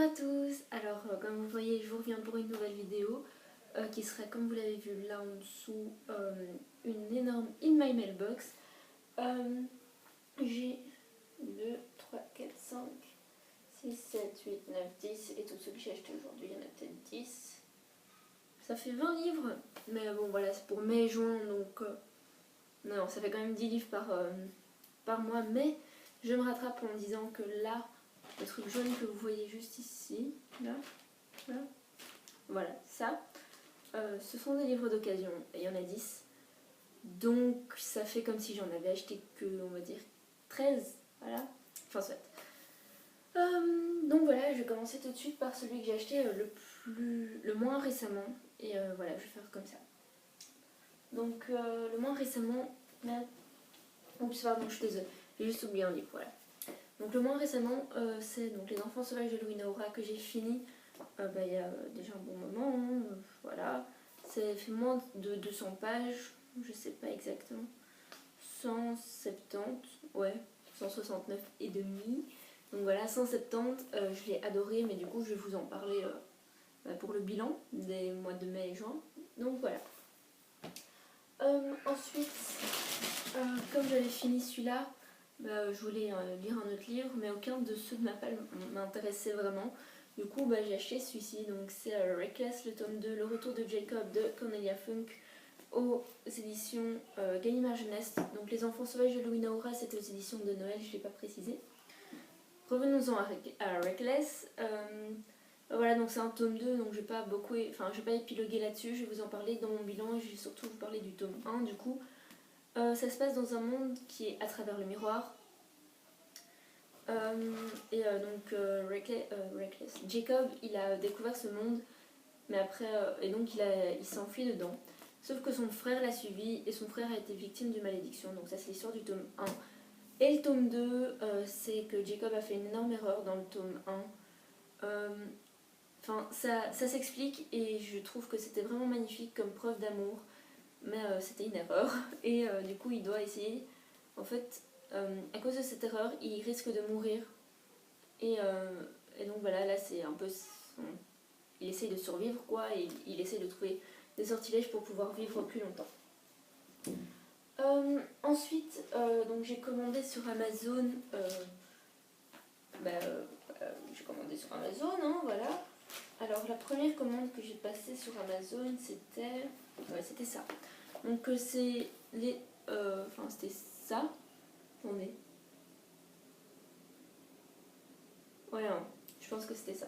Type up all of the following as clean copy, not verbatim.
Bonjour à tous. Alors comme vous voyez je vous reviens pour une nouvelle vidéo qui sera, comme vous l'avez vu là en dessous, une énorme In My Mailbox. J'ai 2, 3, 4, 5, 6, 7, 8, 9, 10 et tous ceux que j'ai achetés aujourd'hui, il y en a peut-être 10. Ça fait 20 livres, mais bon voilà, c'est pour mai-juin, donc non, ça fait quand même 10 livres par mois, mais je me rattrape en disant que là, le truc jaune que vous voyez juste ici, là, voilà, ça, ce sont des livres d'occasion, et il y en a 10. Donc ça fait comme si j'en avais acheté que, on va dire, 13, voilà, enfin soit. Donc voilà, je vais commencer tout de suite par celui que j'ai acheté le moins récemment, et voilà, je vais faire comme ça. Donc le moins récemment, là, oups pardon, je suis désolée, j'ai juste oublié un livre, voilà. Donc le moins récemment, c'est donc Les Enfants Sauvages de Louis Naora que j'ai fini il y a déjà un bon moment, hein, voilà. Ça fait moins de 200 pages, je sais pas exactement, 170, ouais, 169 et demi. Donc voilà, 170, je l'ai adoré, mais du coup je vais vous en parler pour le bilan des mois de mai et juin. Donc voilà. Ensuite, comme j'avais fini celui-là, je voulais lire un autre livre, mais aucun de ceux de ma palle m'intéressait vraiment. Du coup, j'ai acheté celui-ci, donc c'est Reckless, le tome 2, Le Retour de Jacob de Cornelia Funk, aux éditions Gallimard Jeunesse. Donc Les Enfants Sauvages de Louis Naora, c'était aux éditions de Noël, je ne l'ai pas précisé. Revenons-en à Reckless. Voilà, donc c'est un tome 2, donc je vais pas épiloguer là-dessus, je vais vous en parler dans mon bilan et je vais surtout vous parler du tome 1 du coup. Ça se passe dans un monde qui est à travers le miroir. Reckless. Jacob, il a découvert ce monde, mais après, et donc il s'enfuit dedans. Sauf que son frère l'a suivi et son frère a été victime d'une malédiction. Donc ça c'est l'histoire du tome 1. Et le tome 2, c'est que Jacob a fait une énorme erreur dans le tome 1. Enfin, ça s'explique et je trouve que c'était vraiment magnifique comme preuve d'amour. Mais c'était une erreur. Et du coup, il doit essayer. En fait, à cause de cette erreur, il risque de mourir. Et donc voilà, là c'est un peu... Il essaye de survivre quoi, et il essaye de trouver des sortilèges pour pouvoir vivre plus longtemps. Ensuite, donc j'ai commandé sur Amazon... j'ai commandé sur Amazon, hein, voilà. Alors la première commande que j'ai passée sur Amazon, c'était... Ouais, c'était ça. Donc c'est les... c'était ça. Attendez. Ouais, hein, je pense que c'était ça.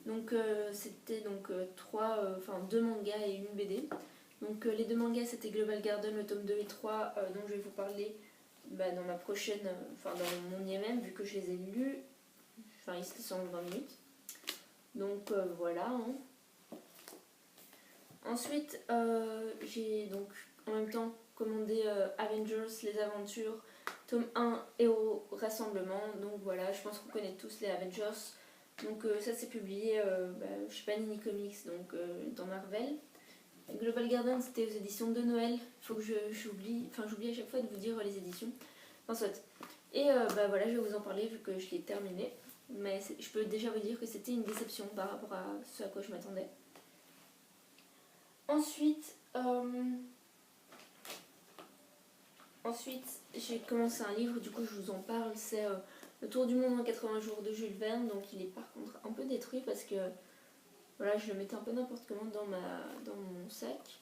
Donc c'était donc deux mangas et une BD. Donc les deux mangas c'était Global Garden, le tome 2 et 3, dont je vais vous parler dans ma prochaine, dans mon IMM, vu que je les ai lus. Enfin, ils sont en 20 minutes. Donc voilà. Hein. Ensuite, j'ai donc en même temps commandé Avengers, les aventures, tome 1 et au rassemblement. Donc voilà, je pense qu'on connaît tous les Avengers. Donc ça c'est publié chez Panini Comics, donc dans Marvel. Global Garden c'était aux éditions de Noël. Il faut que j'oublie à chaque fois de vous dire les éditions. Enfin soit. Et voilà, je vais vous en parler vu que je l'ai terminé. Mais je peux déjà vous dire que c'était une déception par rapport à ce à quoi je m'attendais. Ensuite, j'ai commencé un livre, du coup je vous en parle, c'est Le Tour du monde en 80 jours de Jules Verne. Donc il est par contre un peu détruit parce que voilà, je le mettais un peu n'importe comment dans mon sac.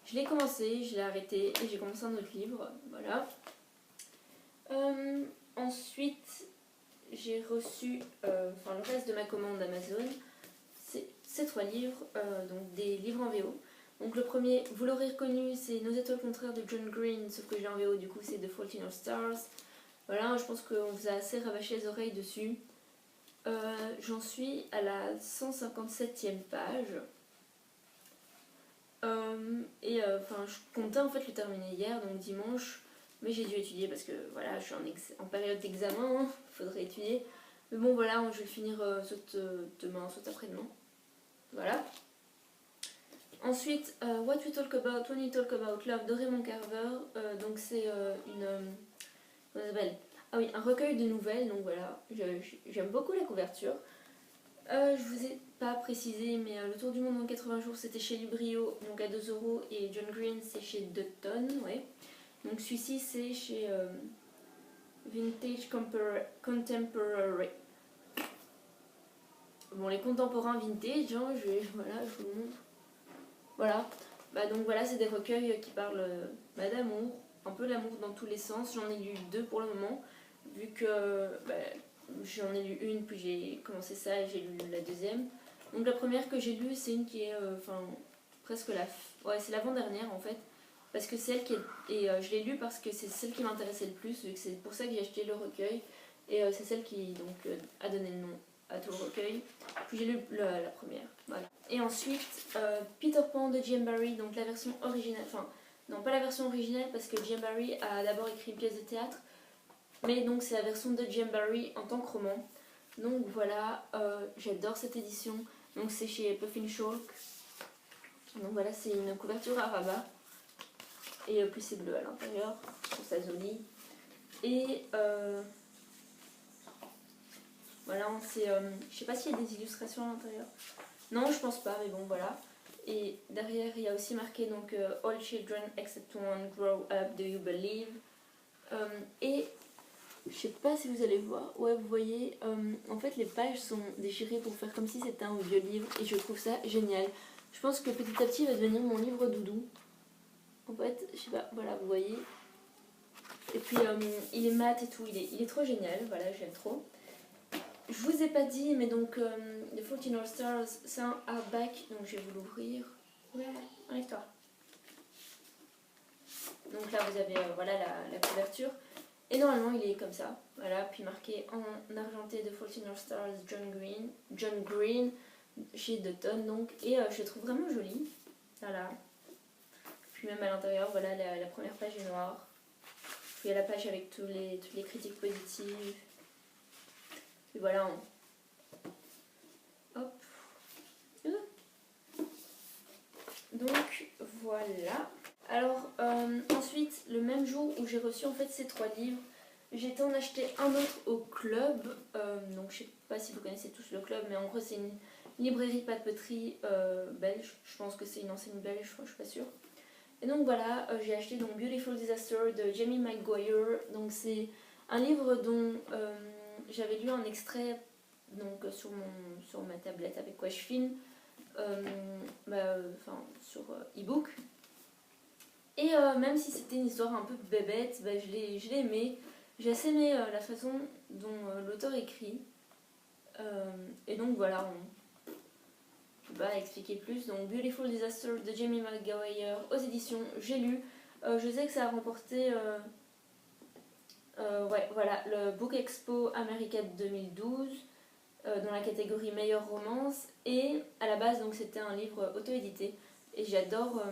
Je l'ai commencé, je l'ai arrêté et j'ai commencé un autre livre, voilà. Ensuite, j'ai reçu le reste de ma commande Amazon. C'est ces 3 livres, donc des livres en VO. Donc le premier, vous l'aurez reconnu, c'est Nos étoiles contraires de John Green, sauf que j'ai en VO, du coup c'est The Fault in Our Stars. Voilà, je pense qu'on vous a assez rabâché les oreilles dessus. J'en suis à la 157e page. Je comptais en fait le terminer hier, donc dimanche, mais j'ai dû étudier parce que voilà, je suis en période d'examen, hein, faudrait étudier. Mais bon voilà, je vais le finir soit demain, soit après-demain. Voilà. Ensuite, What We Talk About When We Talk About Love de Raymond Carver. Donc c'est comment ça s'appelle ? Ah oui, un recueil de nouvelles. Donc voilà, j'aime beaucoup la couverture. Je vous ai pas précisé, mais Le Tour du Monde en 80 jours, c'était chez Librio, donc à 2 euros, et John Green, c'est chez Dutton, ouais. Donc celui-ci, c'est chez Vintage Contemporary. Bon, les contemporains vintage, hein, voilà, je vous le montre. Voilà. Donc voilà, c'est des recueils qui parlent d'amour, un peu l'amour dans tous les sens. J'en ai lu 2 pour le moment, vu que j'en ai lu une, puis j'ai commencé ça et j'ai lu la deuxième. Donc la première que j'ai lue, c'est une qui est presque ouais, c'est l'avant-dernière en fait, parce que c'est elle qui est... Et je l'ai lue parce que c'est celle qui m'intéressait le plus, vu que c'est pour ça que j'ai acheté le recueil. Et c'est celle qui donc a donné le nom à tout le recueil. Puis j'ai lu la première, voilà. Et ensuite, Peter Pan de J.M. Barrie, donc la version originale, enfin, non pas la version originale parce que J.M. Barrie a d'abord écrit une pièce de théâtre, mais donc c'est la version de J.M. Barrie en tant que roman. Donc voilà, j'adore cette édition, donc c'est chez Puffin Shulk. Donc voilà, c'est une couverture à rabat, et puis c'est bleu à l'intérieur, je trouve ça joli. Et voilà, c'est, je sais pas s'il y a des illustrations à l'intérieur. Non, je pense pas, mais bon, voilà. Et derrière, il y a aussi marqué donc All children except one grow up, do you believe? Et je sais pas si vous allez voir, ouais, vous voyez, en fait, les pages sont déchirées pour faire comme si c'était un vieux livre, et je trouve ça génial. Je pense que petit à petit, il va devenir mon livre doudou. En fait, je sais pas, voilà, vous voyez. Et puis, il est mat et tout, il est trop génial, voilà, j'aime trop. Je vous ai pas dit, mais donc The Fault in Our Stars, c'est un hardback, donc je vais vous l'ouvrir. Ouais, avec-toi. Donc là, vous avez voilà la couverture. Et normalement, il est comme ça. Voilà, puis marqué en argenté The Fault in Our Stars, John Green, chez Dutton, donc. Et je le trouve vraiment joli. Voilà. Puis même à l'intérieur, voilà, la première page est noire. Puis il y a la page avec toutes les critiques positives. Et voilà. Hop. Donc voilà. Alors ensuite, le même jour où j'ai reçu en fait ces 3 livres, j'ai été en acheter un autre au club. Donc je sais pas si vous connaissez tous le club, mais en gros c'est une librairie papeterie belge. Je pense que c'est une enseigne belge, je suis pas sûre. Et donc voilà, j'ai acheté donc Beautiful Disaster de Jamie McGuire. Donc c'est un livre dont j'avais lu un extrait donc sur ma tablette avec quoi je filme, sur e-book. Et même si c'était une histoire un peu bébête, je l'ai aimé. J'ai assez aimé la façon dont l'auteur écrit. Et donc voilà, je ne vais pas expliquer plus. Donc Beautiful Disaster de Jamie McGuire aux éditions, j'ai lu. Je sais que ça a remporté ouais, voilà, le Book Expo America 2012 dans la catégorie meilleure romance. Et à la base, donc c'était un livre auto-édité. Et j'adore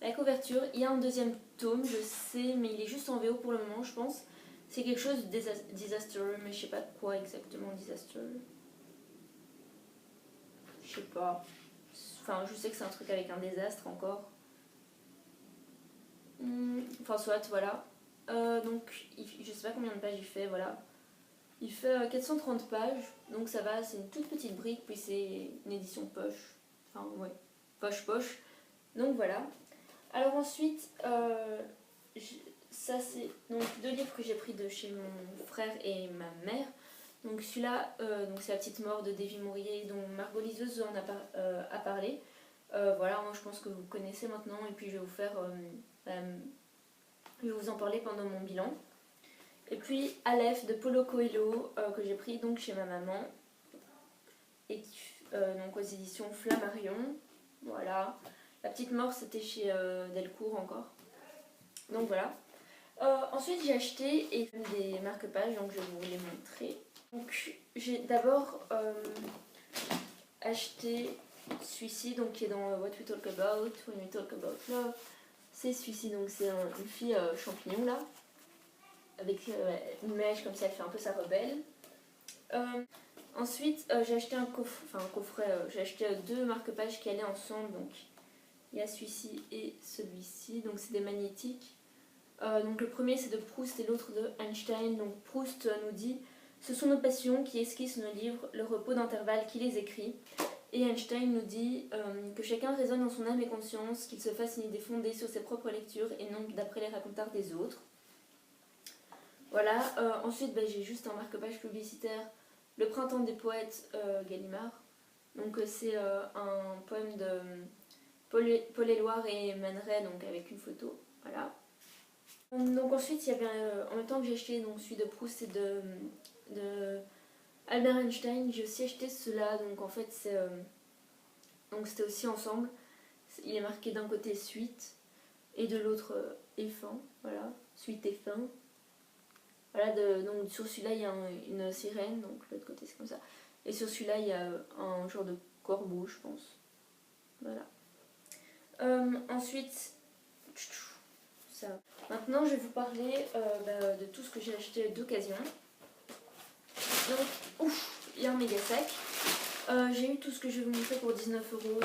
la couverture. Il y a un deuxième tome, je sais, mais il est juste en VO pour le moment, je pense. C'est quelque chose de disastreux, mais je sais pas quoi exactement disastreux. Je sais pas. Enfin, je sais que c'est un truc avec un désastre encore. Enfin, soit, voilà. Donc, je sais pas combien de pages il fait, voilà. Il fait 430 pages, donc ça va, c'est une toute petite brique, puis c'est une édition poche. Enfin, ouais, poche. Donc voilà. Alors ensuite, ça c'est donc 2 livres que j'ai pris de chez mon frère et ma mère. Donc celui-là, donc c'est La petite mort de Davy Mourier, dont Margot Liseuse en a parlé. Voilà, moi je pense que vous connaissez maintenant, et puis je vais vous faire, je vais vous en parler pendant mon bilan. Et puis Aleph de Paulo Coelho, que j'ai pris donc chez ma maman, et donc aux éditions Flammarion. Voilà. La petite mort, c'était chez Delcourt encore. Donc voilà. Ensuite, j'ai acheté des marque-pages, donc je vais vous les montrer. Donc j'ai d'abord acheté celui-ci, donc qui est dans What We Talk About, When We Talk About Love. C'est celui-ci, donc c'est une fille champignon là, avec une mèche comme ça, elle fait un peu sa rebelle. Ensuite, j'ai acheté un coffret, j'ai acheté 2 marque-pages qui allaient ensemble, donc il y a celui-ci et celui-ci, donc c'est des magnétiques. Donc le premier c'est de Proust et l'autre de Einstein. Donc Proust nous dit Ce sont nos passions qui esquissent nos livres, le repos d'intervalle qui les écrit. Et Einstein nous dit que chacun raisonne en son âme et conscience, qu'il se fasse une idée fondée sur ses propres lectures et non d'après les racontards des autres. Voilà, ensuite j'ai juste un marque-page publicitaire, Le printemps des poètes, Gallimard. Donc c'est un poème de Paul Éluard et Man Ray, donc avec une photo, voilà. Donc ensuite il y avait, en même temps que j'ai acheté donc, celui de Proust et de Albert Einstein, j'ai aussi acheté cela, donc en fait c'est donc c'était aussi ensemble. Il est marqué d'un côté suite et de l'autre et fin, voilà, suite et fin. Voilà, donc sur celui-là il y a une sirène, donc l'autre côté c'est comme ça. Et sur celui-là il y a un genre de corbeau, je pense. Voilà. Ensuite, ça. Maintenant je vais vous parler de tout ce que j'ai acheté d'occasion. Donc, il y a un méga sac. J'ai eu tout ce que je vais vous montrer pour 19 €, donc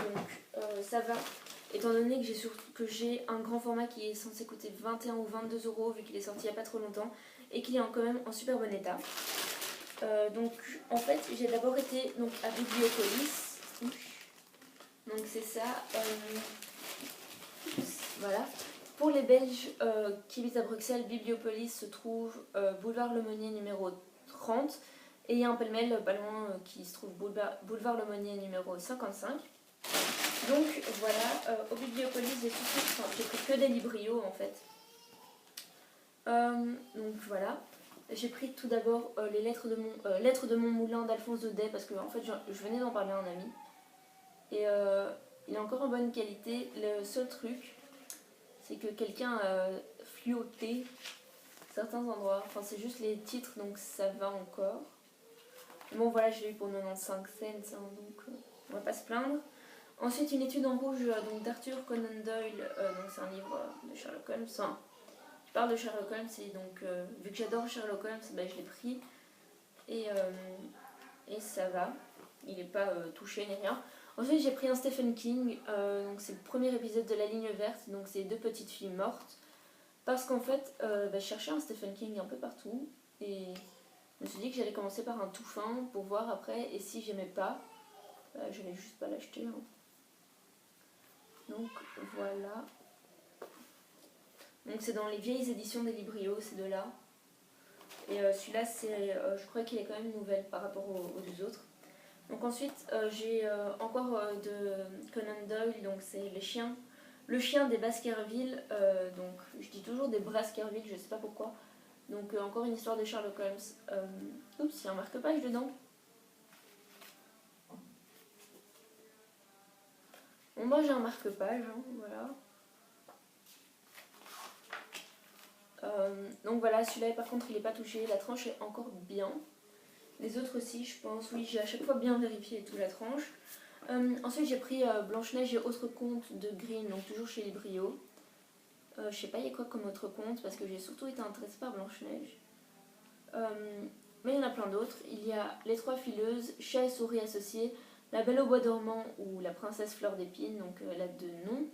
ça va. Étant donné que j'ai un grand format qui est censé coûter 21 ou 22 € vu qu'il est sorti il n'y a pas trop longtemps et qu'il est quand même en super bon état. Donc en fait j'ai d'abord été donc, à Bibliopolis. Donc c'est ça. Voilà. Pour les Belges qui habitent à Bruxelles, Bibliopolis se trouve boulevard Lemonnier numéro 30. Et il y a un pêle-mêle pas loin qui se trouve boulevard Lemonnier numéro 55. Donc voilà, au Bibliopolis j'ai pris que des Librio en fait. Donc voilà, j'ai pris tout d'abord les lettres de mon moulin d'Alphonse Daudet parce que en fait je venais d'en parler à un ami. Et il est encore en bonne qualité. Le seul truc, c'est que quelqu'un a fluoté certains endroits. Enfin c'est juste les titres donc ça va encore. Bon voilà, je l'ai eu pour 95 cents, hein, donc on va pas se plaindre. Ensuite, une étude en rouge donc d'Arthur Conan Doyle, donc c'est un livre de Sherlock Holmes. Enfin, je parle de Sherlock Holmes et donc vu que j'adore Sherlock Holmes, je l'ai pris et ça va. Il n'est pas touché ni rien. Ensuite, j'ai pris un Stephen King, donc c'est le premier épisode de La Ligne Verte, donc c'est 2 petites filles mortes. Parce qu'en fait, je cherchais un Stephen King un peu partout et je me suis dit que j'allais commencer par un tout fin pour voir après, et si j'aimais pas, je n'allais juste pas l'acheter. Hein. Donc voilà. Donc c'est dans les vieilles éditions des Librio, ces deux-là. Et celui-là, je crois qu'il est quand même nouvelle par rapport aux deux autres. Donc ensuite, j'ai encore de Conan Doyle, donc c'est les chiens. Le chien des Baskerville, donc je dis toujours des Braskerville, je sais pas pourquoi. Donc encore une histoire de Sherlock Holmes. Oups, il y a un marque-page dedans. Bon, moi j'ai un marque-page, hein, voilà. Donc voilà, celui-là par contre il n'est pas touché, la tranche est encore bien. Les autres aussi, je pense, oui, j'ai à chaque fois bien vérifié tout la tranche. Ensuite j'ai pris Blanche-Neige et autres contes de Green, donc toujours chez Librio. Je sais pas il y a quoi comme autre conte parce que j'ai surtout été intéressée par Blanche-Neige. Mais il y en a plein d'autres. Il y a Les Trois Fileuses, Chat et Souris associés, La Belle au Bois dormant ou La Princesse Fleur d'Épine, donc elle a 2 noms.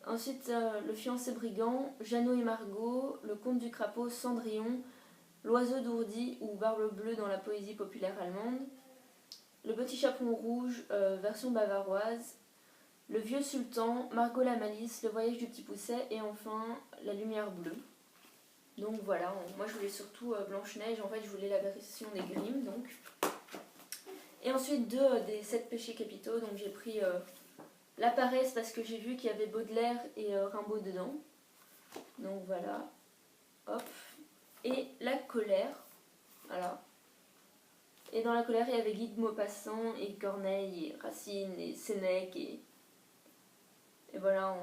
Ensuite, Le Fiancé Brigand, Jeannot et Margot, Le Conte du Crapaud, Cendrillon, L'Oiseau d'Ourdi ou Barbe Bleue dans la poésie populaire allemande, Le Petit Chaperon Rouge, version bavaroise, Le Vieux Sultan, Margot la Malice, Le Voyage du Petit Pousset et enfin La Lumière Bleue. Donc voilà, moi je voulais surtout Blanche-Neige, en fait je voulais la version des Grimm donc. Et ensuite des 7 péchés capitaux, donc j'ai pris La Paresse parce que j'ai vu qu'il y avait Baudelaire et Rimbaud dedans. Donc voilà, hop. Et La Colère, voilà. Et dans La Colère il y avait Guy de Maupassant et Corneille et Racine et Sénèque et voilà.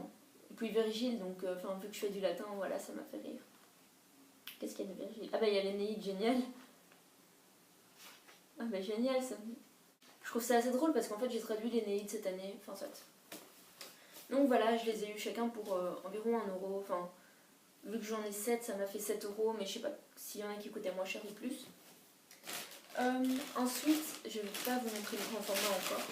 Et puis Virgile, donc vu que je fais du latin, voilà, ça m'a fait rire. Qu'est-ce qu'il y a de Virgile? Ah il y a l'Énéide, génial. Ah génial ça. Je trouve ça assez drôle parce qu'en fait j'ai traduit l'Énéide cette année, enfin soit. Donc voilà, je les ai eu chacun pour environ 1 €, enfin vu que j'en ai 7 ça m'a fait 7 €, mais je sais pas s'il y en a qui coûtaient moins cher ou plus. Ensuite, je vais pas vous montrer le grand format encore.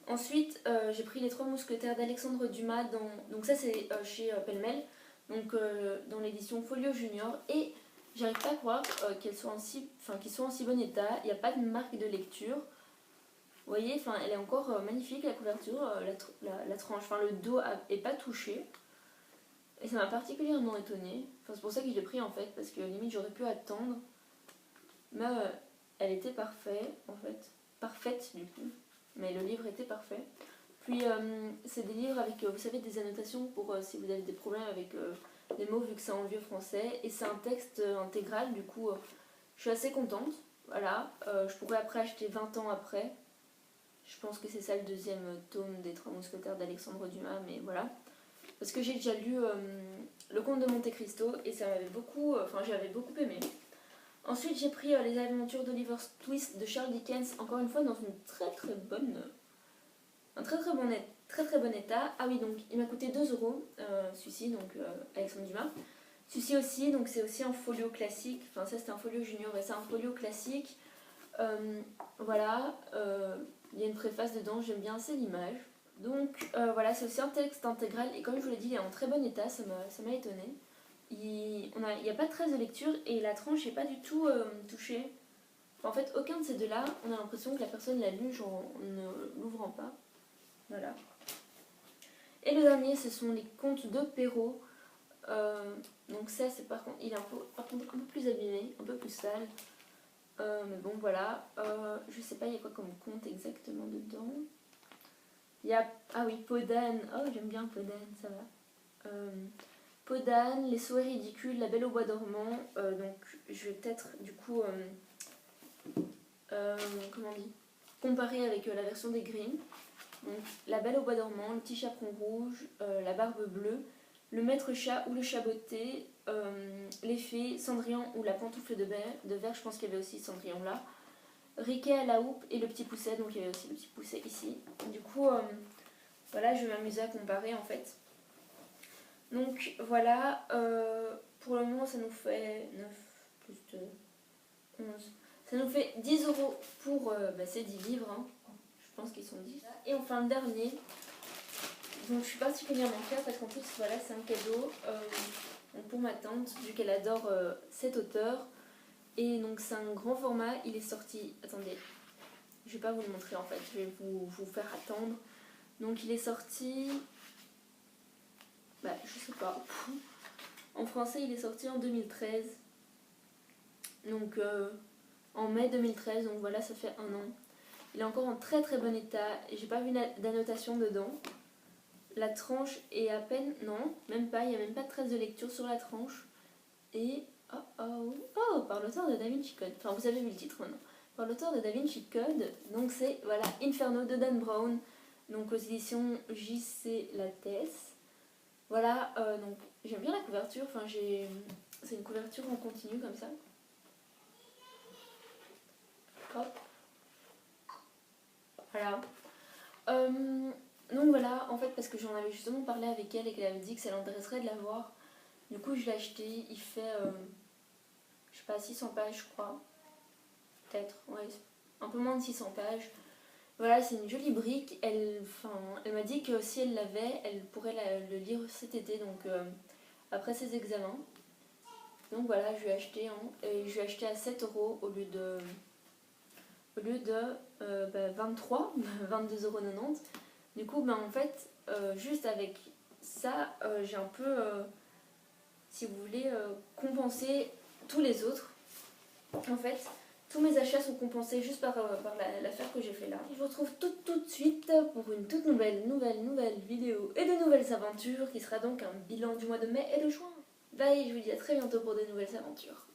Ensuite, j'ai pris Les Trois Mousquetaires d'Alexandre Dumas, donc ça c'est chez Pêle-mêle, donc dans l'édition Folio Junior, et J'arrive pas à croire qu'ils soient en si bon état. Il n'y a pas de marque de lecture. Vous voyez, enfin, elle est encore magnifique la couverture, la tranche, enfin le dos est pas touché. Et ça m'a particulièrement étonnée. Enfin, c'est pour ça que je l'ai pris en fait, parce que limite j'aurais pu attendre. Mais elle était parfaite en fait. Parfaite du coup. Mais le livre était parfait. Puis c'est des livres avec, vous savez, des annotations pour si vous avez des problèmes avec les mots vu que c'est en vieux français. Et c'est un texte intégral, du coup je suis assez contente. Voilà, je pourrais après acheter 20 ans après. Je pense que c'est ça le deuxième tome des Trois Mousquetaires d'Alexandre Dumas, mais voilà. Parce que j'ai déjà lu Le Comte de Monte Cristo et ça m'avait beaucoup, j'avais beaucoup aimé. Ensuite j'ai pris Les Aventures d'Oliver's Twist de Charles Dickens, encore une fois dans une un très bon état. Ah oui, donc il m'a coûté 2 euros, celui-ci, donc Alexandre Dumas. Celui-ci aussi, donc c'est aussi un folio classique, enfin ça c'était un folio junior et c'est un folio classique. Voilà, il y a une préface dedans, j'aime bien assez l'image. Donc voilà, c'est aussi un texte intégral et comme je vous l'ai dit, il est en très bon état, ça m'a étonné. Il n'y a pas de trace de lecture et la tranche n'est pas du tout touchée. En fait, aucun de ces deux-là, on a l'impression que la personne l'a lu en ne l'ouvrant pas. Voilà. Et le dernier, ce sont les contes de Perrault. Donc ça, c'est par contre, il est un peu plus abîmé, un peu plus sale. Mais bon, voilà. Je sais pas, il y a quoi comme conte exactement dedans. Il y a, ah oui, Podane. Oh, j'aime bien Podane, ça va. Podane, Les Souhaits ridicules, La Belle au bois dormant. Donc, je vais peut-être, du coup, comment on dit, comparer avec la version des Grimm. Donc, La Belle au bois dormant, Le Petit Chaperon rouge, La Barbe bleue, Le Maître chat ou Le Chaboté, Les Fées, Cendrillon ou La Pantoufle de verre, je pense qu'il y avait aussi Cendrillon là. Riquet à la houppe et Le Petit Pousset, donc il y avait aussi Le Petit Pousset ici. Du coup, voilà, je vais m'amuser à comparer en fait. Donc voilà, pour le moment ça nous fait 9 plus 2, 11. Ça nous fait 10 euros pour ces 10 livres, hein. Je pense qu'ils sont 10. Et enfin le dernier, donc je suis particulièrement fière parce qu'en plus voilà, c'est un cadeau donc pour ma tante, vu qu'elle adore cet auteur. Et donc c'est un grand format, il est sorti, attendez, je vais pas vous le montrer en fait, je vais vous faire attendre. Donc il est sorti, je sais pas, en français il est sorti en 2013. Donc en mai 2013, donc voilà, ça fait 1 an. Il est encore en très bon état, et j'ai pas vu d'annotation dedans. La tranche est à peine, non, même pas, il n'y a même pas de trace de lecture sur la tranche. Et, par l'auteur de Da Vinci Code, enfin vous avez vu le titre maintenant. Par l'auteur de Da Vinci Code, donc c'est, voilà, Inferno de Dan Brown, donc aux éditions J.C. Lattès. Voilà, donc j'aime bien la couverture, c'est une couverture en continu comme ça. Hop. Voilà. Donc voilà, en fait, parce que j'en avais justement parlé avec elle et qu'elle avait dit que ça l'intéresserait de l'avoir. Du coup, je l'ai acheté. Il fait, je sais pas, 600 pages, je crois. Peut-être, ouais, un peu moins de 600 pages. Voilà, c'est une jolie brique. Elle m'a dit que si elle l'avait, elle pourrait le lire cet été, donc après ses examens. Donc voilà, je lui ai acheté, et je lui ai acheté à 7 euros au lieu de 23, 22,90 €. Du coup, en fait, juste avec ça, j'ai un peu, si vous voulez, compensé tous les autres. En fait, tous mes achats sont compensés juste par l'affaire que j'ai fait là. Je vous retrouve tout de suite pour une toute nouvelle vidéo et de nouvelles aventures qui sera donc un bilan du mois de mai et de juin. Bye, je vous dis à très bientôt pour de nouvelles aventures.